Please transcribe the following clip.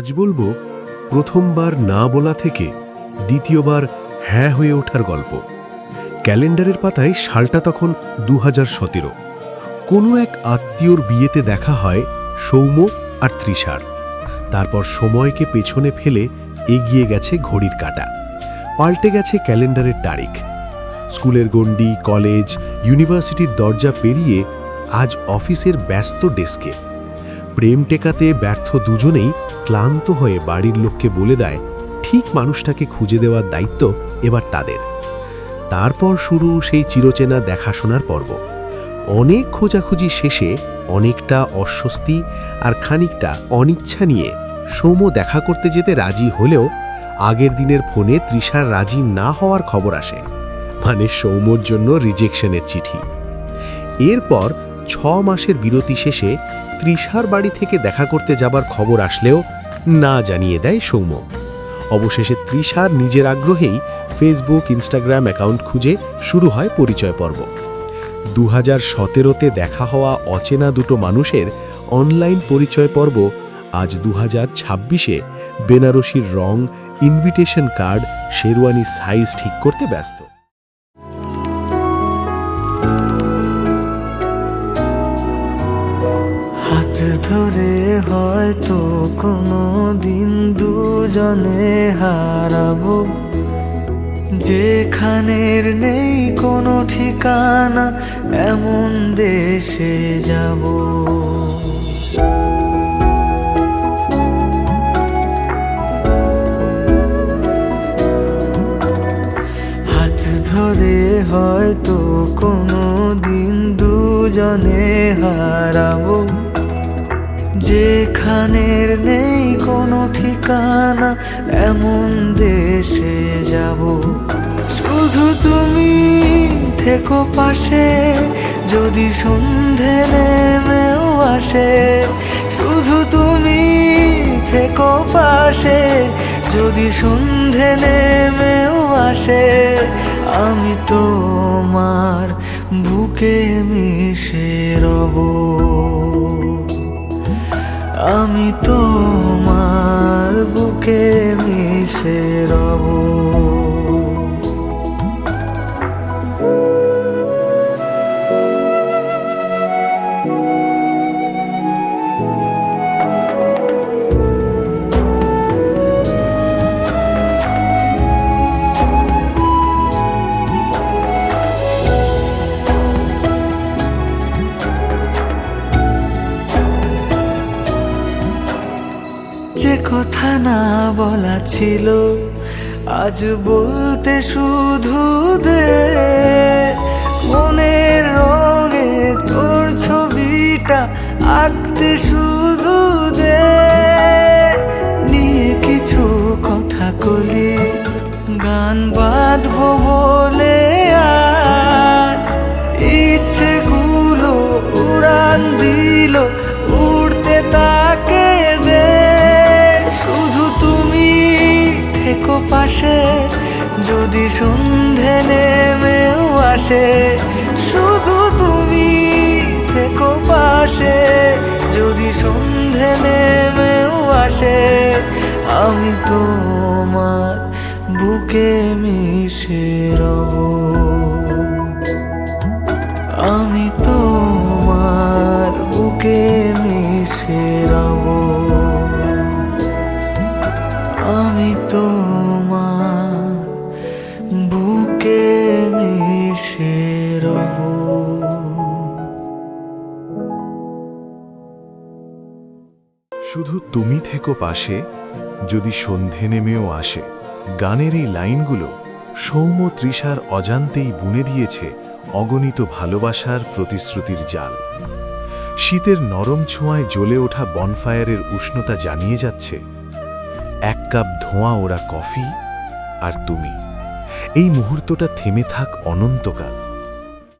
আজ বলবো প্রথমবার না বলা থেকে দ্বিতীয়বার হ্যাঁ হয়ে ওঠার গল্প। ক্যালেন্ডারের পাতায় সালটা তখন 2017। কোনো এক আত্মীয়র বিয়েতে দেখা হয় সৌম্য আর তৃষার। তারপর সময়কে পেছনে ফেলে এগিয়ে গেছে ঘড়ির কাঁটা, পাল্টে গেছে ক্যালেন্ডারের তারিখ। স্কুলের গণ্ডি, কলেজ, ইউনিভার্সিটির দরজা পেরিয়ে আজ অফিসের ব্যস্ত ডেস্কে। প্রেম টেকাতে ব্যর্থ দুজনেই ক্লান্ত হয়ে বাড়ির লোককে বলে দেয় ঠিক মানুষটাকে খুঁজে দেওয়ার দায়িত্ব এবার তাদের। তারপর শুরু সেই চিরচেনা দেখাশোনার পর্ব। অনেক খোঁজাখুঁজি শেষে অনেকটা অস্বস্তি আর খানিকটা অনিচ্ছা নিয়ে সৌম্য দেখা করতে যেতে রাজি হলেও আগের দিনের ফোনে তৃষার রাজি না হওয়ার খবর আসে, মানে সৌম্যর জন্য রিজেকশনের চিঠি। এরপর 6 মাসের বিরতি শেষে তৃষার বাড়ি থেকে দেখা করতে যাবার খবর আসলেও না জানিয়ে দেয় সৌম্য। অবশেষে তৃষার নিজের আগ্রহেই ফেসবুক, ইনস্টাগ্রাম অ্যাকাউন্ট খুঁজে শুরু হয় পরিচয় পর্ব। 2017তে দেখা হওয়া অচেনা দুটো মানুষের অনলাইন পরিচয় পর্ব আজ 2026-এ বেনারসির রং, ইনভিটেশন কার্ড, শেরওয়ানি সাইজ ঠিক করতে ব্যস্ত। হাত ধরে হয়তো কোনো দিন দুজনে হারাবো, যেখানের নেই কোনো ঠিকানা, এমন দেশে যাব। হাত ধরে হয়তো কোনো দিন দুজনে হারাবো, যেখানের নেই কোনো ঠিকানা, এমন দেশে যাব। শুধু তুমি থেকো পাশে, যদি সন্ধে নেমেও আসে। শুধু তুমি থেকো পাশে, যদি সন্ধে নেমেও আসে। আমি তোমার বুকে মিশে রব, আমি তোমার বুকে মিশে রব। যে কথা না বলা ছিল আজ বলতে শুধু দে, মনের রঙে তোর ছবিটা আঁকতে শুধু দে। নিয়ে কিছু কথা কলি, গান বাঁধবো বলে আজ ইচ্ছেগুলো উড়ান দিল, উড়তে তাকে দে। শুধু তুমি থেকো পাশে, যদি সন্ধে নেমেও আসে। শুধু তুমি থেকো পাশে, যদি সন্ধে নেমেও আসে। আমি তোমার বুকে মিশে রব, আমি তোমার বুকে মিশে রব, আমি তোমার বুকে মিশে রব। শুধু তুমি থেকো পাশে, যদি সন্ধে নেমেও আসে। গানের এই লাইনগুলো সৌম্য তৃষার অজান্তেই বুনে দিয়েছে অগণিত ভালোবাসার প্রতিশ্রুতির জাল। শীতের নরম ছোঁয়ায় জ্বলে ওঠা বনফায়ারের উষ্ণতা জানিয়ে যাচ্ছে 1 কাপ ধোঁয়া ওরা কফি আর তুমি। এই মুহূর্তটা থেমে থাক অনন্তকাল।